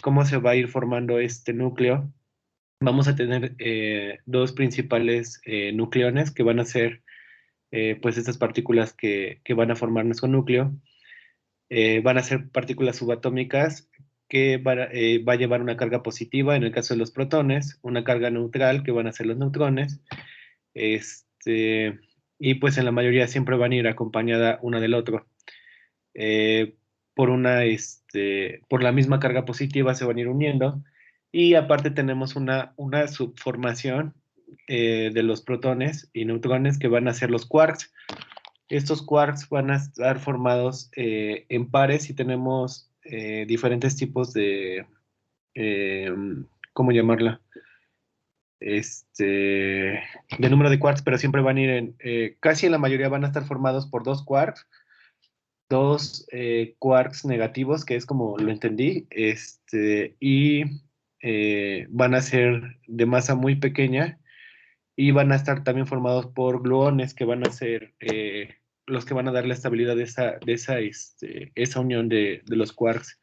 cómo se va a ir formando este núcleo, vamos a tener dos principales nucleones que van a ser pues estas partículas que van a formar nuestro núcleo. Van a ser partículas subatómicas que va a llevar una carga positiva en el caso de los protones, una carga neutral que van a ser los neutrones, y pues en la mayoría siempre van a ir acompañada una del otro. Eh, por la misma carga positiva se van a ir uniendo y aparte tenemos una subformación de los protones y neutrones que van a ser los quarks. Estos quarks van a estar formados en pares y tenemos diferentes tipos eh, ¿cómo llamarla? De número de quarks, pero siempre van a ir casi en la mayoría van a estar formados por dos quarks negativos, que es como lo entendí, y van a ser de masa muy pequeña y van a estar también formados por gluones que van a ser los que van a dar la estabilidad esa unión de los quarks.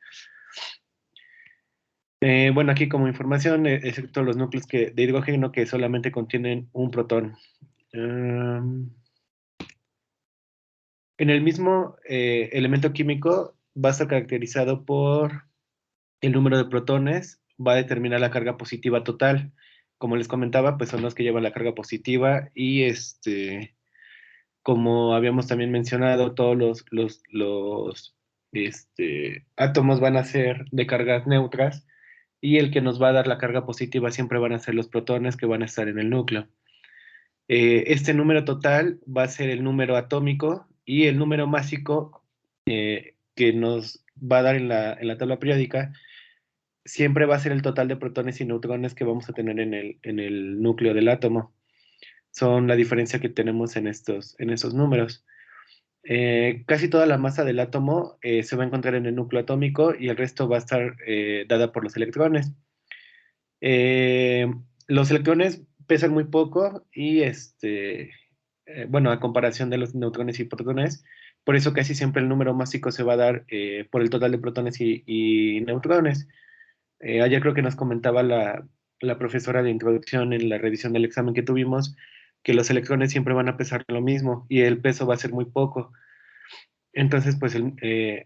Bueno, aquí como información, excepto los núcleos de hidrógeno que solamente contienen un protón. Um, en el mismo elemento químico va a estar caracterizado por el número de protones, va a determinar la carga positiva total. Como les comentaba, pues son los que llevan la carga positiva y como habíamos también mencionado, todos los átomos van a ser de cargas neutras y el que nos va a dar la carga positiva siempre van a ser los protones que van a estar en el núcleo. Este número total va a ser el número atómico y el número másico que nos va a dar en la tabla periódica siempre va a ser el total de protones y neutrones que vamos a tener en el núcleo del átomo. Son la diferencia que tenemos en estos números. Casi toda la masa del átomo se va a encontrar en el núcleo atómico y el resto va a estar dada por los electrones. Eh, los electrones pesan muy poco y bueno, a comparación de los neutrones y protones, por eso casi siempre el número másico se va a dar por el total de protones y neutrones. Ayer creo que nos comentaba la profesora de introducción en la revisión del examen que tuvimos que los electrones siempre van a pesar lo mismo y el peso va a ser muy poco. Entonces, pues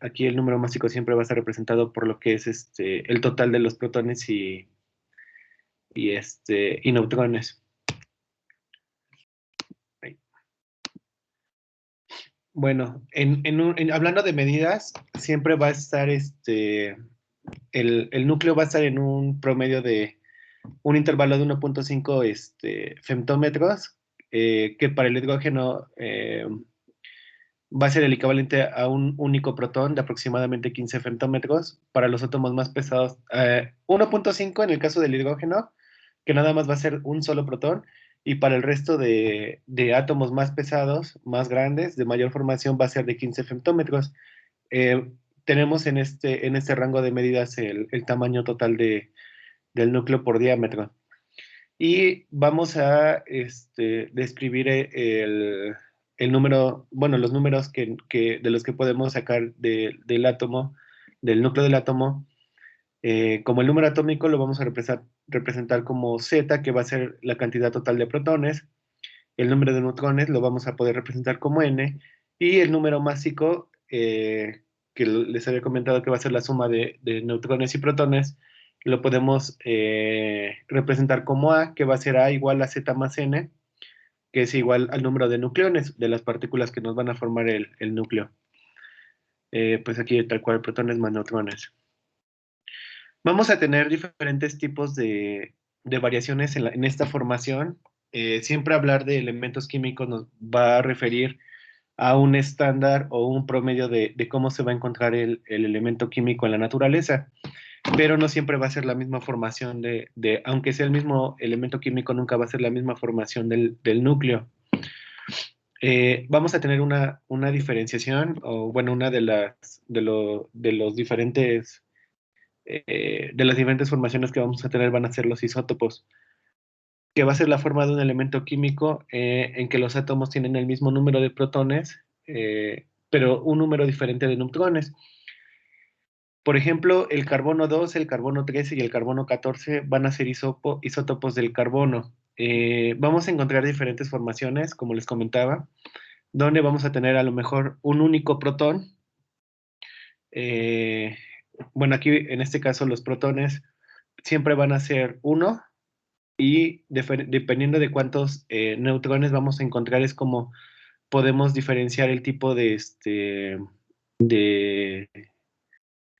aquí el número másico siempre va a estar representado por lo que es el total de los protones y neutrones. Bueno, hablando de medidas, siempre va a estar el núcleo va a estar en un promedio de un intervalo de 1.5 femtómetros, que para el hidrógeno va a ser el equivalente a un único protón de aproximadamente 15 femtómetros. Para los átomos más pesados, 1.5 en el caso del hidrógeno, que nada más va a ser un solo protón, y para el resto de átomos más pesados, más grandes, de mayor formación, va a ser de 15 femtómetros. Eh, tenemos en este rango de medidas el tamaño total del núcleo por diámetro. Y vamos a describir el número, bueno, los números de los que podemos sacar del átomo, del núcleo del átomo. Como el número atómico lo vamos a representar como Z, que va a ser la cantidad total de protones. El número de neutrones lo vamos a poder representar como N. Y el número másico, que les había comentado que va a ser la suma de neutrones y protones, lo podemos representar como A, que va a ser A igual a Z más N, que es igual al número de nucleones de las partículas que nos van a formar el núcleo. Pues aquí tal cual, protones más neutrones. Vamos a tener diferentes tipos de variaciones en esta formación. Siempre hablar de elementos químicos nos va a referir a un estándar o un promedio de cómo se va a encontrar el elemento químico en la naturaleza, pero no siempre va a ser la misma formación aunque sea el mismo elemento químico, nunca va a ser la misma formación del núcleo. Vamos a tener una diferenciación, o bueno, una de las diferentes formaciones que vamos a tener van a ser los isótopos, que va a ser la forma de un elemento químico en que los átomos tienen el mismo número de protones, pero un número diferente de neutrones. Por ejemplo, el carbono 2, el carbono 13 y el carbono 14 van a ser isótopos del carbono. Vamos a encontrar diferentes formaciones, como les comentaba, donde vamos a tener a lo mejor un único protón. Eh, bueno, aquí en este caso los protones siempre van a ser uno y dependiendo de cuántos neutrones vamos a encontrar es como podemos diferenciar el tipo de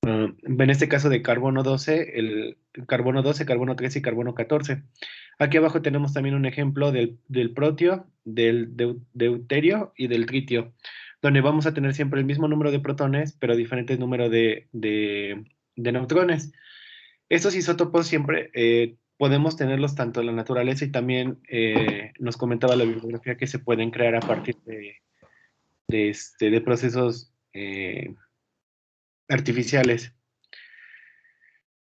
en este caso de carbono 12, el carbono 12, carbono 13 y carbono 14. Aquí abajo tenemos también un ejemplo del protio, del deuterio y del tritio, donde vamos a tener siempre el mismo número de protones, pero diferentes números de neutrones. Estos isótopos siempre podemos tenerlos tanto en la naturaleza y también nos comentaba la bibliografía que se pueden crear a partir de procesos artificiales.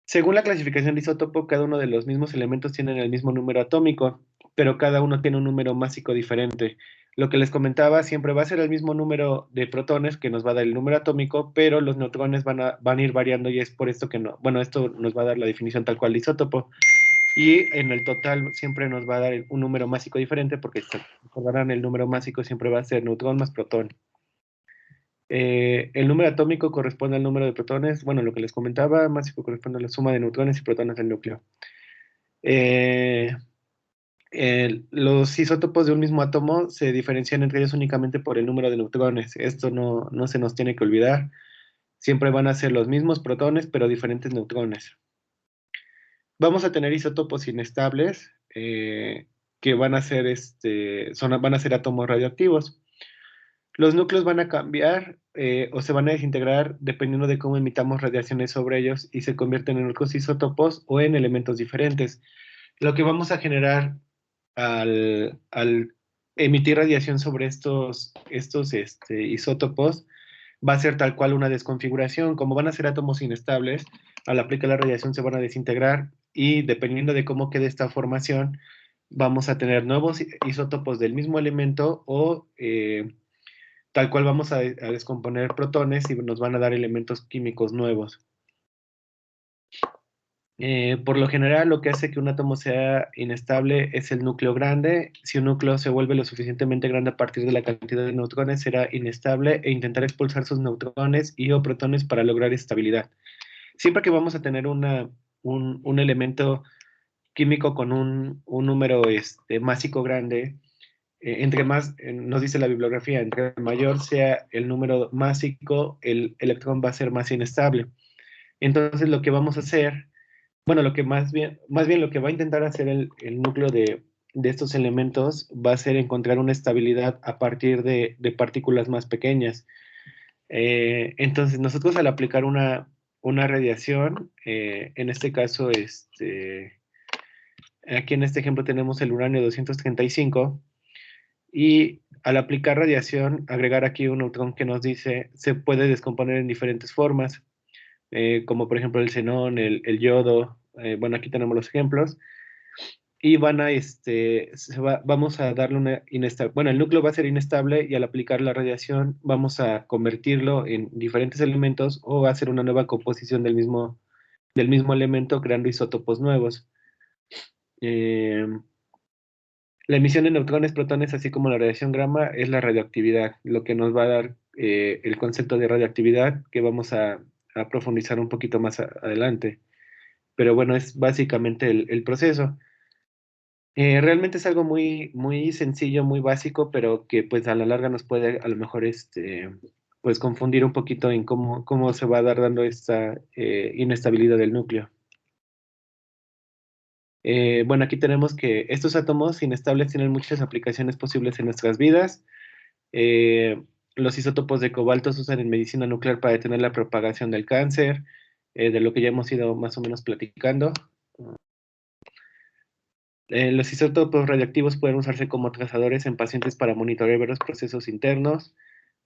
Según la clasificación de isótopo, cada uno de los mismos elementos tienen el mismo número atómico, pero cada uno tiene un número másico diferente. Lo que les comentaba, siempre va a ser el mismo número de protones que nos va a dar el número atómico, pero los neutrones van a ir variando y es por esto que no, bueno, esto nos va a dar la definición tal cual de isótopo. Y en el total siempre nos va a dar un número másico diferente porque, recordarán, el número másico siempre va a ser neutrón más protón. El número atómico corresponde al número de protones. Bueno, lo que les comentaba, másico corresponde a la suma de neutrones y protones del núcleo. Eh, los isótopos de un mismo átomo se diferencian entre ellos únicamente por el número de neutrones. Esto no se nos tiene que olvidar. Siempre van a ser los mismos protones, pero diferentes neutrones. Vamos a tener isótopos inestables, que van a ser, van a ser átomos radioactivos. Los núcleos van a cambiar o se van a desintegrar dependiendo de cómo emitamos radiaciones sobre ellos y se convierten en otros isótopos o en elementos diferentes. Lo que vamos a generar al emitir radiación sobre estos isótopos va a ser tal cual una desconfiguración. Como van a ser átomos inestables, al aplicar la radiación se van a desintegrar y dependiendo de cómo quede esta formación, vamos a tener nuevos isótopos del mismo elemento o tal cual vamos a descomponer protones y nos van a dar elementos químicos nuevos. Por lo general, lo que hace que un átomo sea inestable es el núcleo grande. Si un núcleo se vuelve lo suficientemente grande a partir de la cantidad de neutrones, será inestable e intentará expulsar sus neutrones y o protones para lograr estabilidad. Siempre que vamos a tener un elemento químico con un número másico grande, entre más, nos dice la bibliografía, entre mayor sea el número másico, el electrón va a ser más inestable. Entonces, lo que vamos a hacer, bueno, lo que más bien lo que va a intentar hacer el núcleo de estos elementos va a ser encontrar una estabilidad a partir de partículas más pequeñas. Entonces, nosotros al aplicar una radiación, en este caso, aquí en este ejemplo tenemos el uranio 235, y al aplicar radiación, agregar aquí un neutrón que nos dice, se puede descomponer en diferentes formas, como por ejemplo el xenón, el yodo, bueno, aquí tenemos los ejemplos, y vamos a darle una inestable, bueno, el núcleo va a ser inestable y al aplicar la radiación vamos a convertirlo en diferentes elementos o va a hacer una nueva composición del mismo elemento creando isótopos nuevos. Eh, La emisión de neutrones, protones, así como la radiación gamma, es la radioactividad, lo que nos va a dar el concepto de radioactividad que vamos a profundizar un poquito más adelante. Pero bueno, es básicamente el proceso. Realmente es algo muy, muy sencillo, muy básico, pero que pues a la larga nos puede a lo mejor pues confundir un poquito en cómo se va a dar dando esta inestabilidad del núcleo. Bueno, aquí tenemos que estos átomos inestables tienen muchas aplicaciones posibles en nuestras vidas. Eh, los isótopos de cobalto se usan en medicina nuclear para detener la propagación del cáncer, de lo que ya hemos ido más o menos platicando. Los isótopos radiactivos pueden usarse como trazadores en pacientes para monitorear varios procesos internos,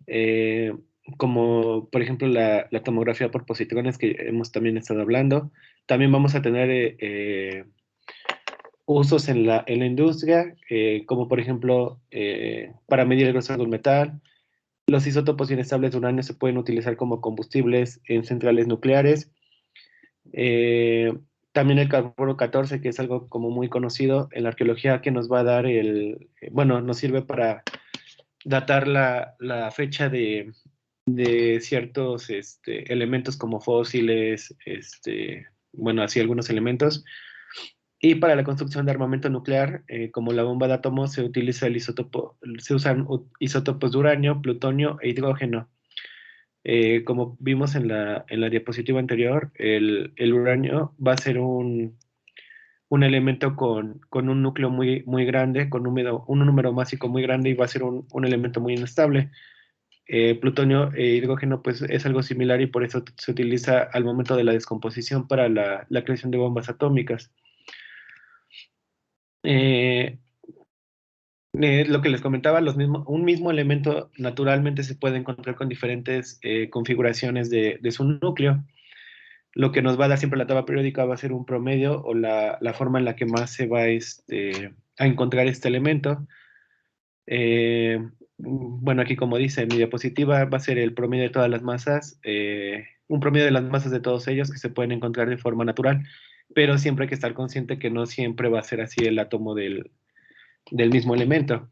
eh, como por ejemplo la tomografía por positrones que hemos también estado hablando. También vamos a tener usos en la industria, como por ejemplo para medir el grosor de un metal, Los isótopos inestables de uranio se pueden utilizar como combustibles en centrales nucleares. Eh, También el carbono 14, que es algo como muy conocido en la arqueología, que nos va a dar bueno, nos sirve para datar la fecha de ciertos elementos como fósiles, bueno, así algunos elementos. Y para la construcción de armamento nuclear, como la bomba de átomos, se utiliza se usan isótopos de uranio, plutonio e hidrógeno. Como vimos en la diapositiva anterior, el uranio va a ser un elemento con un núcleo muy grande, con un número másico muy grande, y va a ser un elemento muy inestable. Plutonio e hidrógeno pues es algo similar, y por eso se utiliza al momento de la descomposición para la creación de bombas atómicas. Eh, lo que les comentaba, un mismo elemento naturalmente se puede encontrar con diferentes configuraciones de su núcleo. Lo que nos va a dar siempre la tabla periódica va a ser un promedio, o la forma en la que más se va a encontrar este elemento. Bueno, aquí como dice en mi diapositiva, va a ser el promedio de todas las masas, un promedio de las masas de todos ellos que se pueden encontrar de forma natural, pero siempre hay que estar consciente que no siempre va a ser así el átomo del mismo elemento.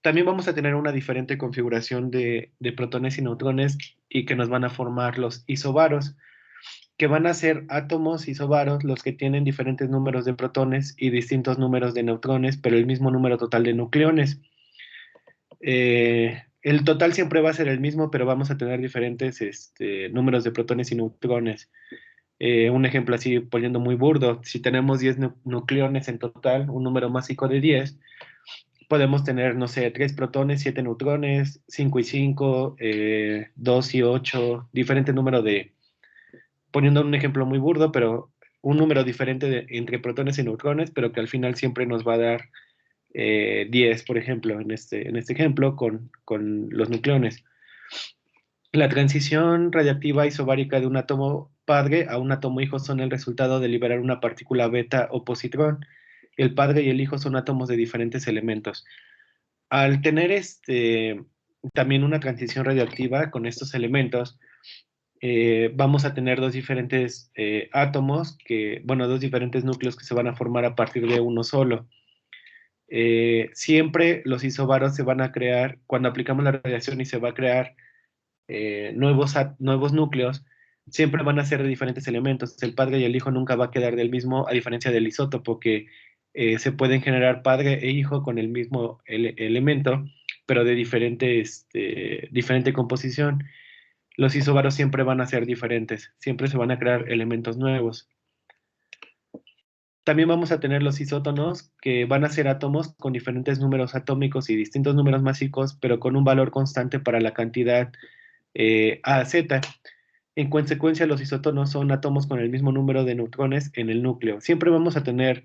También vamos a tener una diferente configuración de protones y neutrones, y que nos van a formar los isobaros, que van a ser átomos isobaros los que tienen diferentes números de protones y distintos números de neutrones, pero el mismo número total de nucleones. El total siempre va a ser el mismo, pero vamos a tener diferentes números de protones y neutrones. Un ejemplo así, poniendo muy burdo, si tenemos 10 nucleones en total, un número másico de 10, podemos tener, no sé, 3 protones, 7 neutrones, 5 y 5, 2 y 8, diferente número poniendo un ejemplo muy burdo, pero un número diferente entre protones y neutrones, pero que al final siempre nos va a dar 10, por ejemplo, en este ejemplo, con los nucleones. La transición radiactiva isobárica de un átomo padre a un átomo hijo son el resultado de liberar una partícula beta o positrón. El padre y el hijo son átomos de diferentes elementos. Al tener también una transición radiactiva con estos elementos, vamos a tener dos diferentes átomos, bueno, dos diferentes núcleos que se van a formar a partir de uno solo. Siempre los isobaros se van a crear cuando aplicamos la radiación, y se va a crear nuevos núcleos. Siempre van a ser de diferentes elementos. El padre y el hijo nunca va a quedar del mismo, a diferencia del isótopo, que se pueden generar padre e hijo con el mismo elemento, pero de diferente composición. Los isobaros siempre van a ser diferentes, siempre se van a crear elementos nuevos. También vamos a tener los isótonos, que van a ser átomos con diferentes números atómicos y distintos números masivos, pero con un valor constante para la cantidad AZ. En consecuencia, los isótonos son átomos con el mismo número de neutrones en el núcleo. Siempre vamos a tener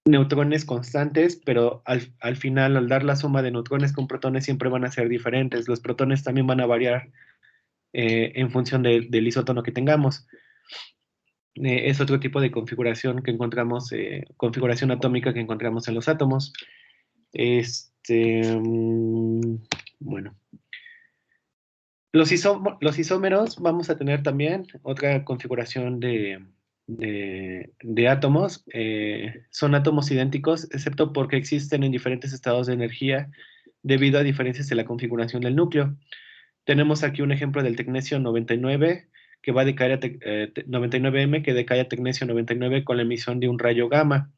neutrones constantes, pero al final, al dar la suma de neutrones con protones, siempre van a ser diferentes. Los protones también van a variar en función del isótono que tengamos. Es otro tipo de configuración que encontramos, configuración atómica que encontramos en los átomos. Bueno. Los isómeros, vamos a tener también otra configuración de átomos. Son átomos idénticos, excepto porque existen en diferentes estados de energía debido a diferencias en la configuración del núcleo. Tenemos aquí un ejemplo del tecnesio 99, que va a decaer a 99M, que decae a tecnesio 99 con la emisión de un rayo gamma.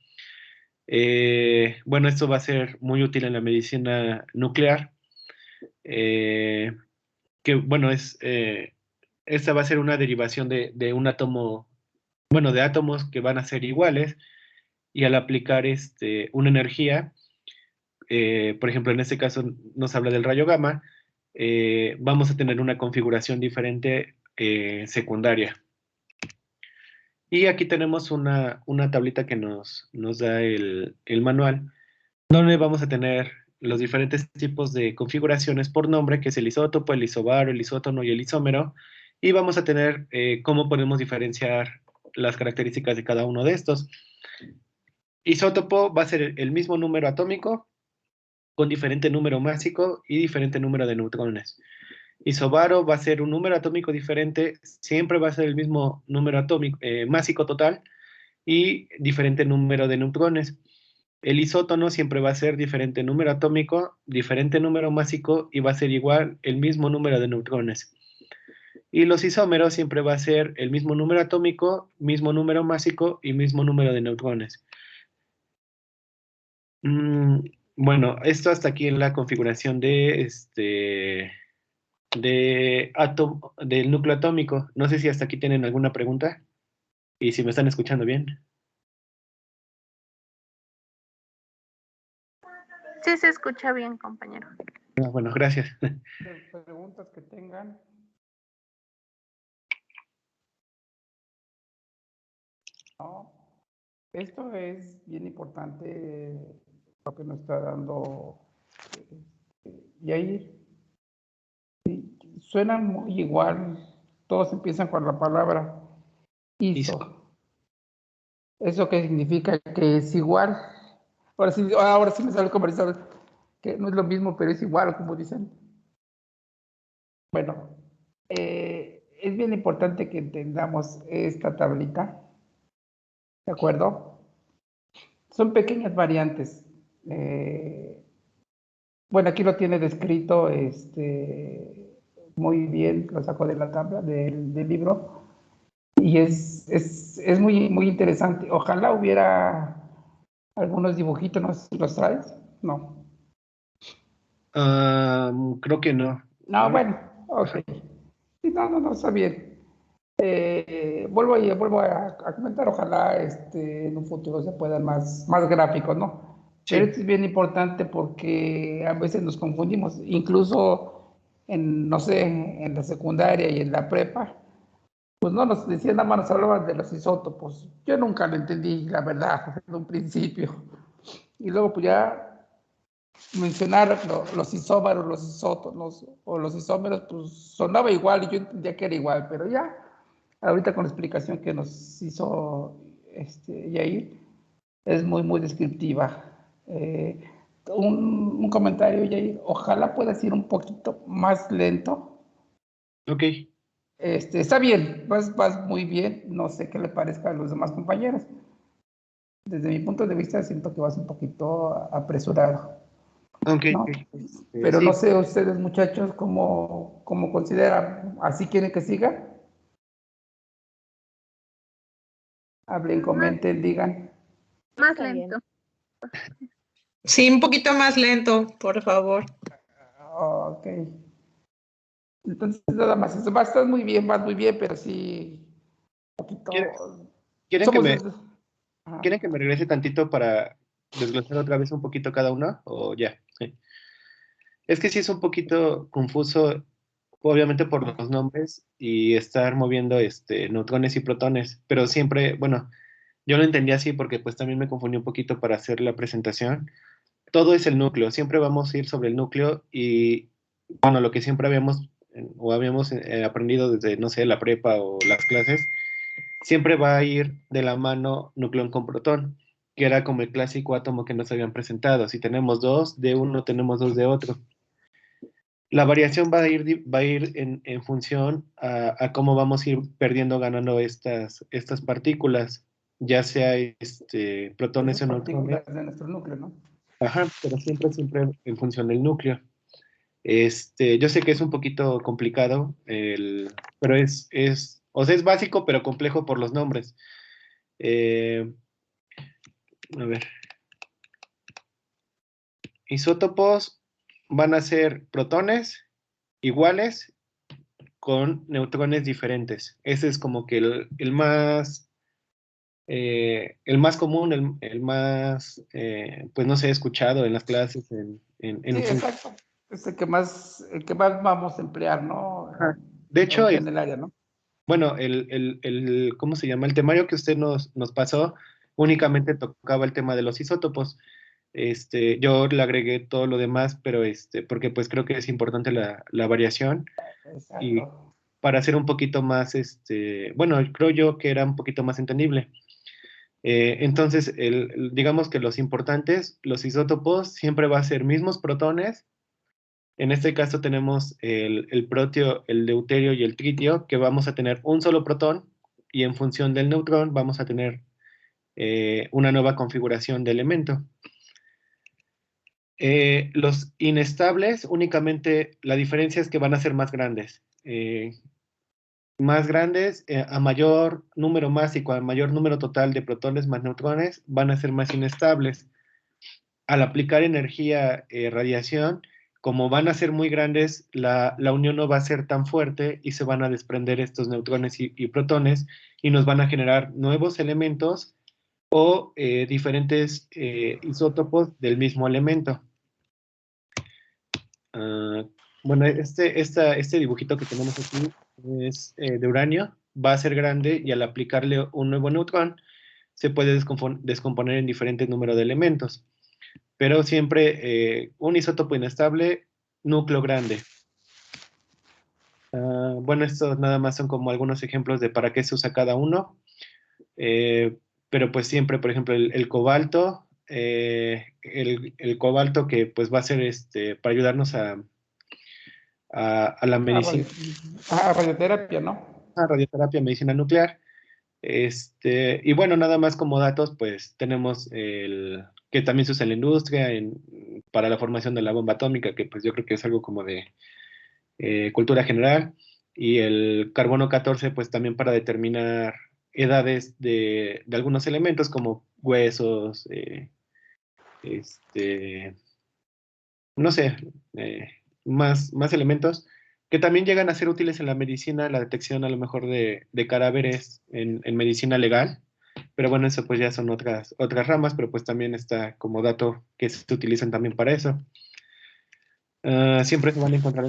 Bueno, esto va a ser muy útil en la medicina nuclear. Que bueno, esta va a ser una derivación de un átomo, bueno, de átomos que van a ser iguales, y al aplicar una energía, por ejemplo, en este caso nos habla del rayo gamma, vamos a tener una configuración diferente secundaria. Y aquí tenemos una tablita que nos da el manual, donde vamos a tener los diferentes tipos de configuraciones por nombre, que es el isótopo, el isobaro, el isótono y el isómero, y vamos a tener cómo podemos diferenciar las características de cada uno de estos. Isótopo va a ser el mismo número atómico con diferente número másico y diferente número de neutrones. Isobaro va a ser un número atómico diferente, siempre va a ser el mismo número atómico, másico total y diferente número de neutrones. El isótono siempre va a ser diferente número atómico, diferente número másico y va a ser igual el mismo número de neutrones. Y los isómeros siempre va a ser el mismo número atómico, mismo número másico y mismo número de neutrones. Mm, bueno, esto hasta aquí en la configuración del núcleo atómico. No sé si hasta aquí tienen alguna pregunta y si me están escuchando bien. Sí, se escucha bien, compañero. Bueno, gracias. Preguntas que tengan. No. Esto es bien importante, lo que nos está dando Yair. Sí, suenan muy igual, todos empiezan con la palabra ISO. ¿Eso qué significa? Que es igual. Ahora sí me sale el comercial, que no es lo mismo, pero es igual, como dicen. Bueno, es bien importante que entendamos esta tablita, ¿de acuerdo? Son pequeñas variantes. Bueno, aquí lo tiene descrito muy bien, lo saco de la tabla del libro, y es muy, muy interesante. Ojalá hubiera algunos dibujitos, no sé si los traes. No. Creo que no. No, bueno, ok. Sí, no, está bien. Vuelvo a comentar, ojalá en un futuro se puedan más gráficos, ¿no? Pero Sí. esto es bien importante porque a veces nos confundimos, incluso no sé, en la secundaria y en la prepa, pues no nos decían, nada más nos hablaban de los isótopos. Yo nunca lo entendí, la verdad, en un principio. Y luego pues ya mencionar los isóbaros, los isótonos o los isómeros, pues sonaba igual y yo entendía que era igual, pero ya, ahorita con la explicación que nos hizo Yair, es muy, muy descriptiva. Un comentario, Yair, ojalá puedas ir un poquito más lento. Ok. Está bien, vas muy bien, no sé qué le parezca a los demás compañeros. Desde mi punto de vista siento que vas un poquito apresurado. Ok. ¿No? Pero no Sí. sé ustedes, muchachos, cómo consideran. ¿Así quieren que siga? Hablen, comenten, digan. Más Está bien. lento. Sí, un poquito más lento, por favor. Ok. Entonces, nada más, eso. Estás muy bien, vas muy bien, pero sí, un ¿Quieren, poquito. quieren que Somos. me, Ajá. quieren que me regrese tantito para desglosar otra vez un poquito cada uno? ¿O ya? Sí. Es que sí es un poquito confuso, obviamente por los nombres y estar moviendo neutrones y protones, pero siempre, bueno, yo lo entendí así porque pues también me confundí un poquito para hacer la presentación. Todo es el núcleo, siempre vamos a ir sobre el núcleo y, bueno, lo que siempre habíamos aprendido desde, no sé, la prepa o las clases, siempre va a ir de la mano núcleo con protón, que era como el clásico átomo que nos habían presentado. Si tenemos dos de uno, tenemos dos de otro. La variación va a ir en función a cómo vamos a ir perdiendo, ganando estas partículas, ya sea protones Esas o neutrones. partículas de nuestro núcleo, ¿no? Ajá, pero siempre en función del núcleo. Yo sé que es un poquito complicado, pero o sea, es básico, pero complejo por los nombres. Eh, a ver, isótopos van a ser protones iguales con neutrones diferentes. Ese es como que el más común, el más, pues no sé, escuchado en las clases, Sí, exacto. Es el que más vamos a emplear, ¿no? Ajá. De hecho, Ahorita en el área, ¿no? bueno, ¿cómo se llama? El temario que usted nos pasó únicamente tocaba el tema de los isótopos. Yo le agregué todo lo demás, pero porque pues creo que es importante la variación Exacto. y para hacer un poquito más, bueno, creo yo que era un poquito más entendible. Entonces, digamos que los importantes, los isótopos, siempre va a ser mismos protones. En este caso tenemos el protio, el deuterio y el tritio, que vamos a tener un solo protón, y en función del neutrón vamos a tener una nueva configuración de elemento. Los inestables, únicamente la diferencia es que van a ser más grandes. Más grandes, a mayor número másico, a mayor número total de protones más neutrones, van a ser más inestables. Al aplicar energía, radiación, como van a ser muy grandes, la unión no va a ser tan fuerte y se van a desprender estos neutrones y protones y nos van a generar nuevos elementos o diferentes isótopos del mismo elemento. Bueno, este dibujito que tenemos aquí es de uranio, va a ser grande y al aplicarle un nuevo neutrón se puede descomponer en diferentes números de elementos, pero siempre un isótopo inestable, núcleo grande. Bueno, estos nada más son como algunos ejemplos de para qué se usa cada uno, pero pues siempre, por ejemplo, el cobalto, el cobalto que pues va a ser para ayudarnos a la medicina. Radioterapia, ¿no? Radioterapia, medicina nuclear. Y bueno, nada más como datos, pues tenemos que también se usa en la industria para la formación de la bomba atómica, que pues yo creo que es algo como de cultura general, y el carbono 14, pues también para determinar edades de algunos elementos como huesos, no sé, más elementos que también llegan a ser útiles en la medicina, la detección a lo mejor de cadáveres en medicina legal, pero bueno, eso pues ya son otras ramas, pero pues también está como dato que se utilizan también para eso. Siempre se van a encontrar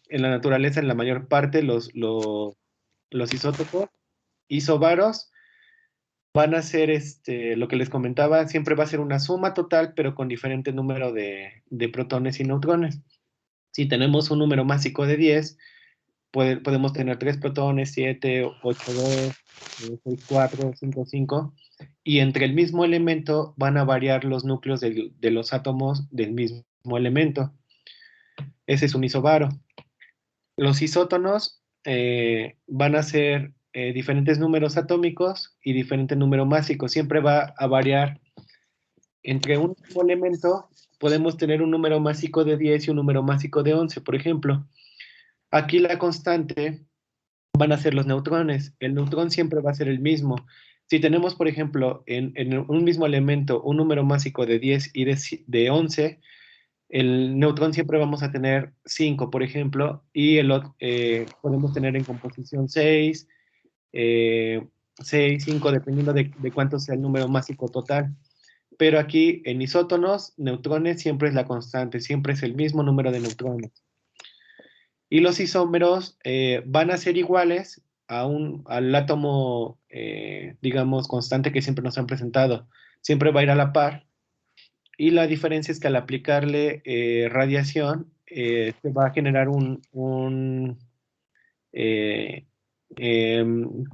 en la naturaleza en la mayor parte los isótopos. Isobaros van a ser lo que les comentaba, siempre va a ser una suma total, pero con diferente número de protones y neutrones. Si tenemos un número másico de 10, podemos tener 3 protones, 7, 8, 2, 6, 4, 5, 5, y entre el mismo elemento van a variar los núcleos de los átomos del mismo elemento. Ese es un isobaro. Los isótonos van a ser diferentes números atómicos y diferente número másico. Siempre va a variar entre un mismo elemento. Podemos tener un número másico de 10 y un número másico de 11, por ejemplo. Aquí la constante van a ser los neutrones. El neutrón siempre va a ser el mismo. Si tenemos, por ejemplo, en un mismo elemento un número másico de 10 y de 11, el neutrón siempre vamos a tener 5, por ejemplo, y podemos tener en composición 6, 6, 5, dependiendo de cuánto sea el número másico total. Pero aquí en isótonos, neutrones siempre es la constante, siempre es el mismo número de neutrones. Y los isómeros van a ser iguales al átomo, digamos, constante que siempre nos han presentado. Siempre va a ir a la par. Y la diferencia es que al aplicarle radiación, se va a generar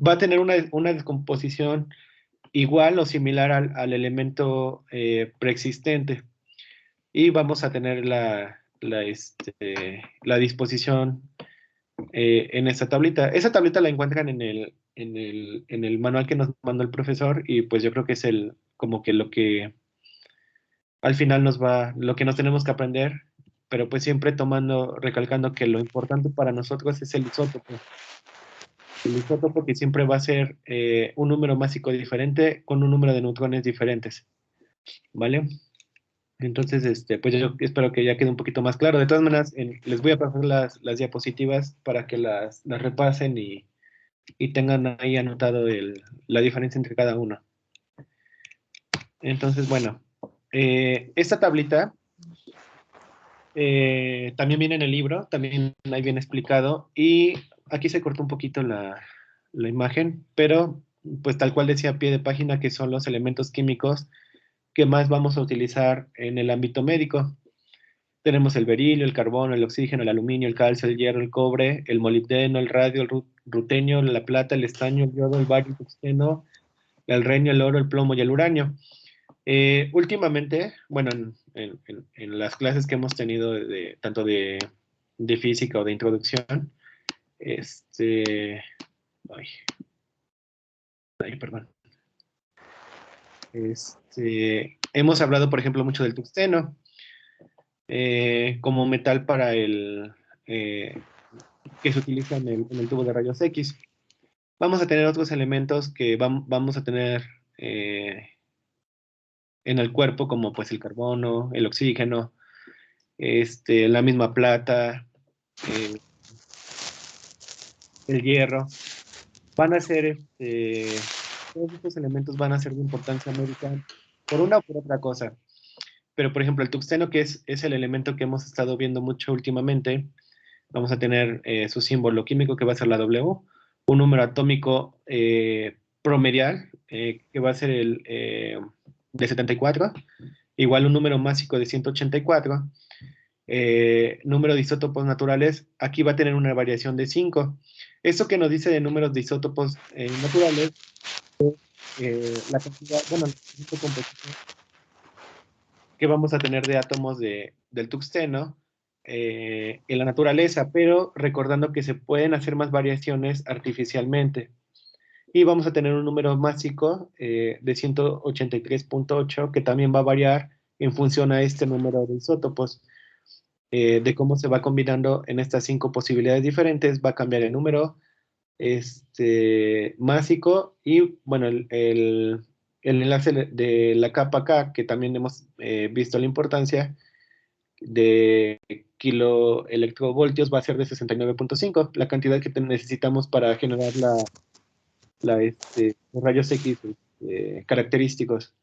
va a tener una descomposición igual o similar al elemento preexistente. Y vamos a tener la disposición en esta tablita. Esa tablita la encuentran en el manual que nos mandó el profesor, y pues yo creo que es como que lo que al final lo que nos tenemos que aprender, pero pues siempre recalcando que lo importante para nosotros es el isótopo. El isótopo que siempre va a ser un número másico diferente con un número de neutrones diferentes, ¿vale? Entonces, pues yo espero que ya quede un poquito más claro. De todas maneras, les voy a pasar las diapositivas para que las repasen y tengan ahí anotado la diferencia entre cada uno. Entonces, bueno, esta tablita también viene en el libro, también ahí viene explicado, y aquí se cortó un poquito la imagen, pero pues tal cual decía a pie de página que son los elementos químicos que más vamos a utilizar en el ámbito médico. Tenemos el berilio, el carbono, el oxígeno, el aluminio, el calcio, el hierro, el cobre, el molibdeno, el radio, el rutenio, la plata, el estaño, el yodo, el bario, el tungsteno, el renio, el oro, el plomo y el uranio. Últimamente, bueno, en las clases que hemos tenido tanto de física o de introducción, ay, perdón. Hemos hablado, por ejemplo, mucho del tungsteno como metal para que se utiliza en el tubo de rayos X. Vamos a tener otros elementos que vamos a tener en el cuerpo, como pues el carbono, el oxígeno, la misma plata, eh, el hierro. Van a ser, todos estos elementos van a ser de importancia médica por una o por otra cosa. Pero, por ejemplo, el tungsteno, que es el elemento que hemos estado viendo mucho últimamente, vamos a tener su símbolo químico, que va a ser la W, un número atómico promedial, que va a ser el de 74, igual un número másico de 184, número de isótopos naturales, aquí va a tener una variación de 5. Esto que nos dice de números de isótopos naturales, la cantidad, bueno, el conjunto compositivo que vamos a tener de átomos del tungsteno en la naturaleza, pero recordando que se pueden hacer más variaciones artificialmente. Y vamos a tener un número másico de 183.8 que también va a variar en función a este número de isótopos. De cómo se va combinando en estas 5 posibilidades diferentes, va a cambiar el número másico y, bueno, el enlace de la capa K, que también hemos visto la importancia de kiloelectrovoltios, va a ser de 69.5, la cantidad que necesitamos para generar los rayos X característicos.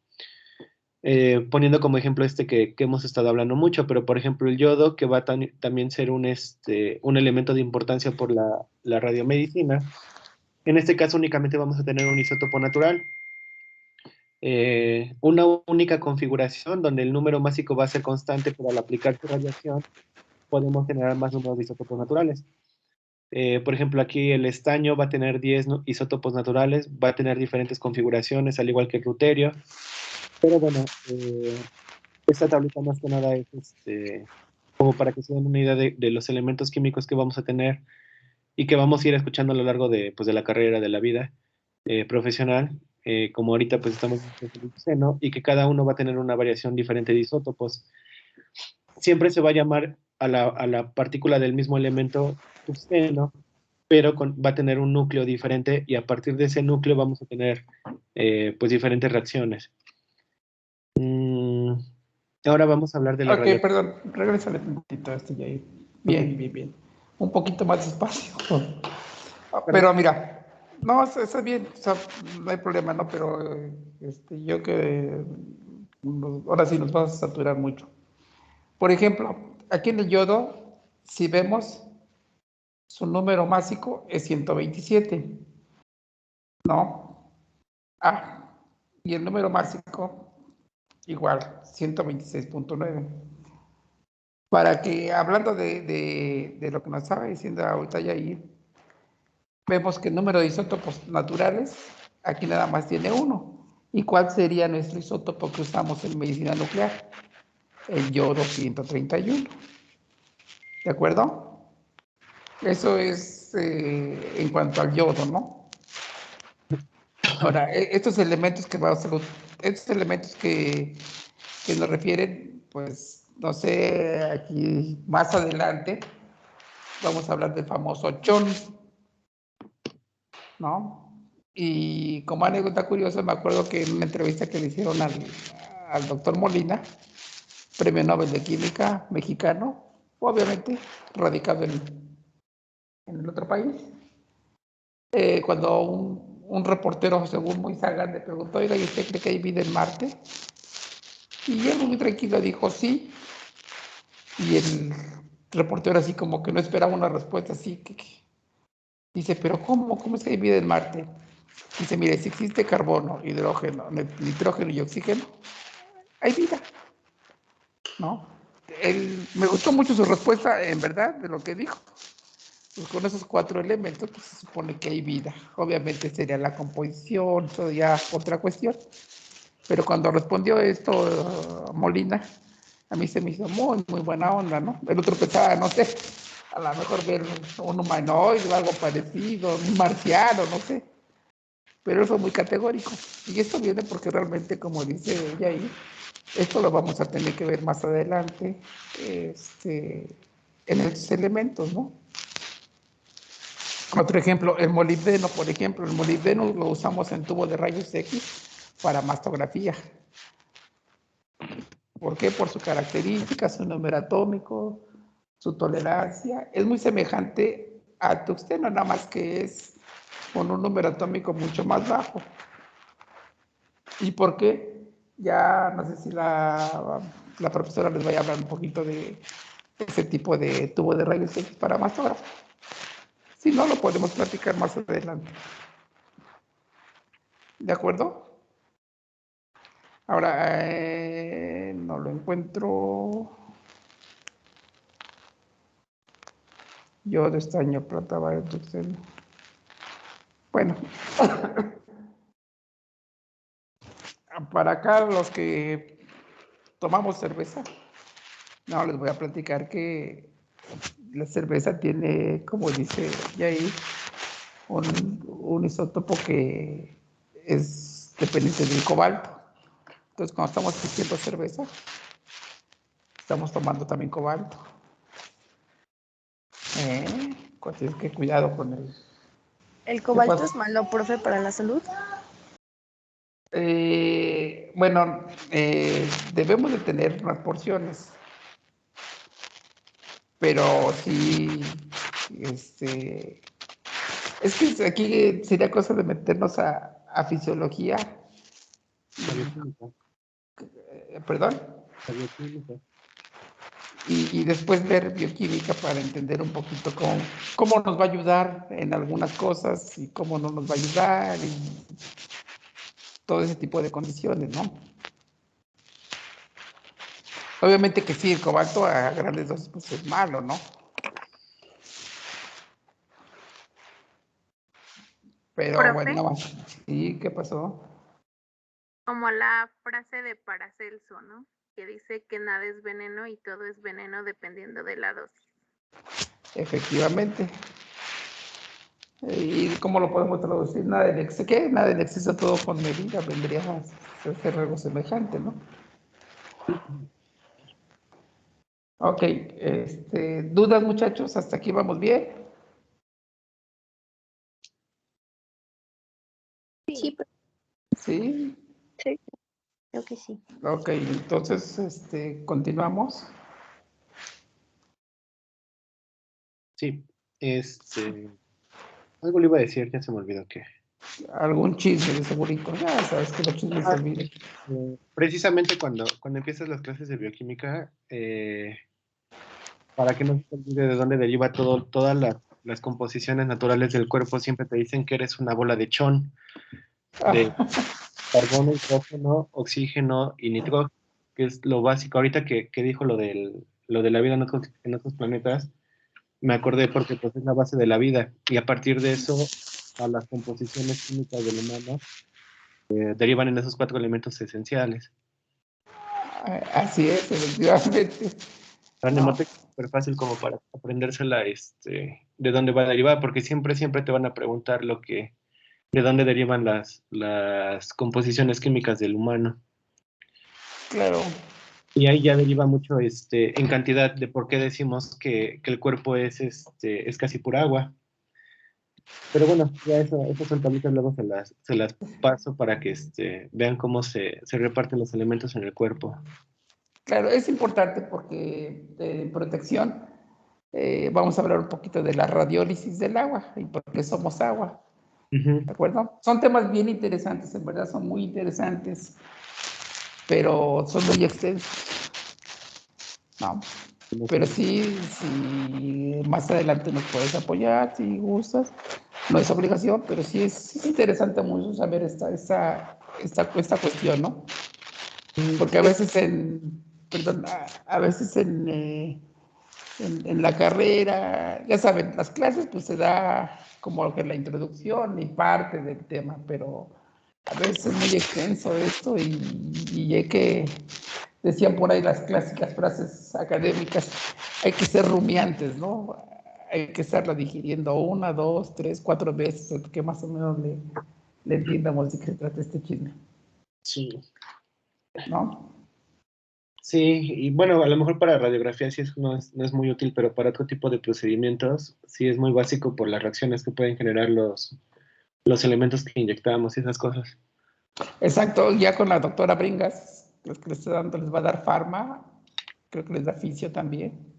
Poniendo como ejemplo que hemos estado hablando mucho, pero por ejemplo el yodo, que va a también ser un elemento de importancia por la radiomedicina. En este caso únicamente vamos a tener un isótopo natural, una única configuración donde el número másico va a ser constante, pero al aplicar su radiación podemos generar más números de isótopos naturales. Por ejemplo, aquí el estaño va a tener 10 isótopos naturales, va a tener diferentes configuraciones, al igual que el ruterio. Pero bueno, esta tablita más que nada es como para que se den una idea de los elementos químicos que vamos a tener y que vamos a ir escuchando a lo largo pues, de la carrera, de la vida profesional, como ahorita pues estamos en el seno, y que cada uno va a tener una variación diferente de isótopos. Siempre se va a llamar a la partícula del mismo elemento tungsteno, pero va a tener un núcleo diferente y a partir de ese núcleo vamos a tener pues diferentes reacciones. Ahora vamos a hablar de la Ok, perdón, regrésale un poquito a este ya. Bien, bien, bien. Un poquito más despacio. Pero mira, no, está bien, o sea, no hay problema, ¿no? Pero yo que ahora sí nos vamos a saturar mucho. Por ejemplo, aquí en el yodo, si vemos, su número másico es 127, ¿no? Ah, y el número másico, igual, 126.9. Para que, hablando de lo que nos estaba diciendo ahorita Yair, vemos que el número de isótopos naturales aquí nada más tiene uno. ¿Y cuál sería nuestro isótopo que usamos en medicina nuclear? El yodo 131. ¿De acuerdo? Eso es en cuanto al yodo, ¿no? Ahora, estos elementos estos elementos que nos refieren, pues, no sé, aquí más adelante vamos a hablar del famoso chon, ¿no? Y como anécdota curiosa, me acuerdo que en una entrevista que le hicieron al doctor Molina, premio Nobel de Química mexicano, obviamente radicado en el otro país, cuando un reportero, según muy sagaz, le preguntó, oiga, ¿y usted cree que hay vida en Marte? Y él muy tranquilo dijo, sí. Y el reportero así como que no esperaba una respuesta así, dice, pero ¿cómo es que hay vida en Marte? Dice, mire, si existe carbono, hidrógeno, nitrógeno y oxígeno, hay vida, ¿no? Me gustó mucho su respuesta, en verdad, de lo que dijo. Pues con esos 4 elementos pues, se supone que hay vida. Obviamente sería la composición, eso ya otra cuestión. Pero cuando respondió esto Molina, a mí se me hizo muy, muy buena onda, ¿no? El otro pensaba, no sé, a lo mejor ver un humanoide o algo parecido, un marciano, no sé. Pero él fue muy categórico. Y esto viene porque realmente, como dice ella ahí, esto lo vamos a tener que ver más adelante en estos elementos, ¿no? Otro ejemplo, el molibdeno, por ejemplo, el molibdeno lo usamos en tubo de rayos X para mastografía. ¿Por qué? Por su característica, su número atómico, su tolerancia. Es muy semejante al tuxteno, nada más que es con un número atómico mucho más bajo. ¿Y por qué? Ya no sé si la profesora les vaya a hablar un poquito de ese tipo de tubo de rayos X para mastógrafo. Si no, lo podemos platicar más adelante. ¿De acuerdo? Ahora, no lo encuentro. Yo de estaño, plata, barro, tuxteno. Bueno, para acá los que tomamos cerveza, no, les voy a platicar que la cerveza tiene, como dice Yair, un isótopo que es dependiente del cobalto. Entonces, cuando estamos haciendo cerveza, estamos tomando también cobalto. Tienes que cuidado con él. ¿El cobalto es malo, profe, para la salud? Bueno, debemos de tener unas porciones, pero sí, es que aquí sería cosa de meternos a fisiología, La bioquímica. perdón, La bioquímica. y después ver bioquímica para entender un poquito cómo nos va a ayudar en algunas cosas y cómo no nos va a ayudar y todo ese tipo de condiciones, ¿no? Obviamente que sí, el cobalto a grandes dosis pues es malo, ¿no? Pero Profe, bueno, ¿sí? ¿Qué pasó? como la frase de Paracelso, ¿no? Que dice que nada es veneno y todo es veneno dependiendo de la dosis. Efectivamente. ¿Y cómo lo podemos traducir? Nada en exceso, ¿qué? Nada en exceso, todo con medida, vendría a ser algo semejante, ¿no? Ok, ¿dudas, muchachos? ¿Hasta aquí vamos bien? Sí, Sí. sí, creo que sí. Ok, entonces, continuamos. Sí, algo le iba a decir, ya se me olvidó que. Algún chisme de segurito. Ya sabes que los chismes se olvidan. Precisamente cuando empiezas las clases de bioquímica, para que no se te olvide de dónde deriva todas las composiciones naturales del cuerpo, siempre te dicen que eres una bola de chón, de carbono, hidrógeno, oxígeno y nitrógeno, que es lo básico. Ahorita que dijo lo de la vida en otros planetas, me acordé porque pues, es la base de la vida, y a partir de eso, a las composiciones químicas del humano derivan en esos 4 elementos esenciales. Así es, efectivamente. La ¿No? mnemotécnica es súper fácil como para aprendérsela, de dónde va a derivar, porque siempre te van a preguntar de dónde derivan las composiciones químicas del humano. Claro. Y ahí ya deriva mucho, en cantidad de por qué decimos que el cuerpo es casi pura agua. Pero bueno, ya esas son tablitas, luego se las paso para que, vean cómo se reparten los elementos en el cuerpo. Claro, es importante porque en protección vamos a hablar un poquito de la radiólisis del agua y por qué somos agua. Ujú. ¿De acuerdo? Son temas bien interesantes, en verdad son muy interesantes, pero son muy extensos, ¿no? Pero sí, más adelante nos puedes apoyar si gustas. No es obligación, pero sí es interesante mucho saber esta cuestión, ¿no? Porque a Sí, veces a veces en la carrera, ya saben, las clases pues se da como que la introducción y parte del tema, pero a veces es muy extenso esto y hay que, decían por ahí las clásicas frases académicas, hay que ser rumiantes, ¿no? Hay que estarla digiriendo 1, 2, 3, 4 veces, que más o menos le entiendamos de qué se trata este chisme, Sí. ¿no? Sí, y bueno, a lo mejor para radiografía sí no es muy útil, pero para otro tipo de procedimientos sí es muy básico por las reacciones que pueden generar los elementos que inyectamos y esas cosas. Exacto, ya con la doctora Bringas, los que les está dando les va a dar farma, creo que les da fisio también.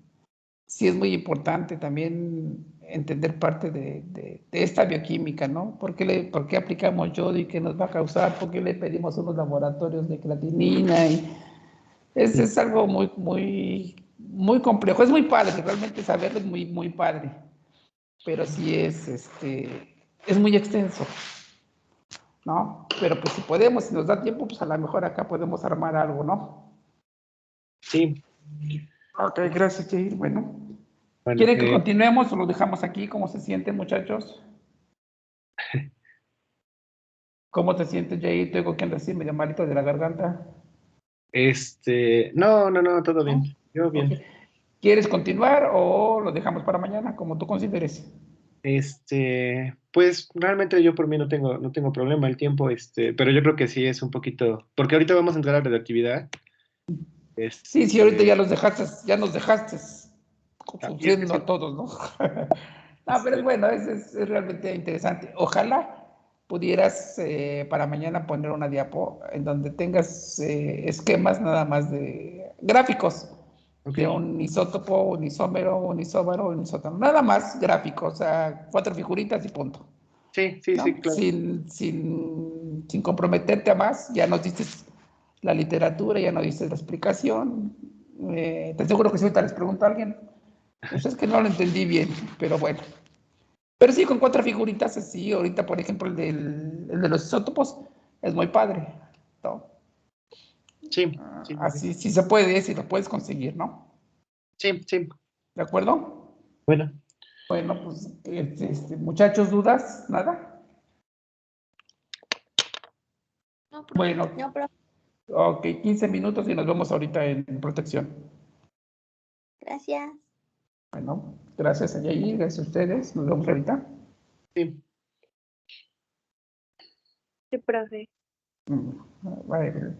Sí es muy importante también entender parte de esta bioquímica, ¿no? ¿Por qué aplicamos yodo y qué nos va a causar? ¿Por qué le pedimos unos laboratorios de creatinina? Es algo muy complejo. Es muy padre, realmente saberlo es muy padre, pero sí es muy extenso, ¿no? Pero pues si podemos, si nos da tiempo, pues a lo mejor acá podemos armar algo, ¿no? Sí, Ok, gracias, Jair. Bueno, bueno, ¿quieren que continuemos o lo dejamos aquí? ¿Cómo se sienten, muchachos? ¿Cómo te sientes, Jair? Tengo que andar así medio malito de la garganta. no, todo bien. ¿No? Yo Ok. bien. ¿Quieres continuar o lo dejamos para mañana, como tú consideres? Pues realmente yo por mí no tengo problema el tiempo, pero yo creo que sí es un poquito, porque ahorita vamos a entrar a radioactividad. Sí, ahorita Este, ya nos dejaste y es que confundiendo sí, a todos, ¿no? No, pero es bueno, es realmente interesante. Ojalá pudieras para mañana poner una diapo en donde tengas esquemas nada más de gráficos ok. de un isótopo, un isómero, un isóbaro, un isótono. Nada más gráficos, o sea, 4 figuritas y punto. Sí, ¿No? claro. Sin comprometerte a más, ya nos dices la literatura, ya nos dices la explicación. Te aseguro que si ahorita les pregunto a alguien, pues es que no lo entendí bien, pero bueno. Pero sí, con 4 figuritas así, ahorita por ejemplo el de los isótopos es muy padre, ¿no? Sí. Así sí se puede, si lo puedes conseguir, ¿no? Sí. ¿De acuerdo? Bueno, Bueno, pues muchachos, ¿dudas? ¿Nada? No, profe. Bueno, No, profe. ok, 15 minutos y nos vemos ahorita en protección. Gracias. Bueno, gracias a Yair, gracias a ustedes. Nos vemos ahorita. sí. Sí, profe. Vale.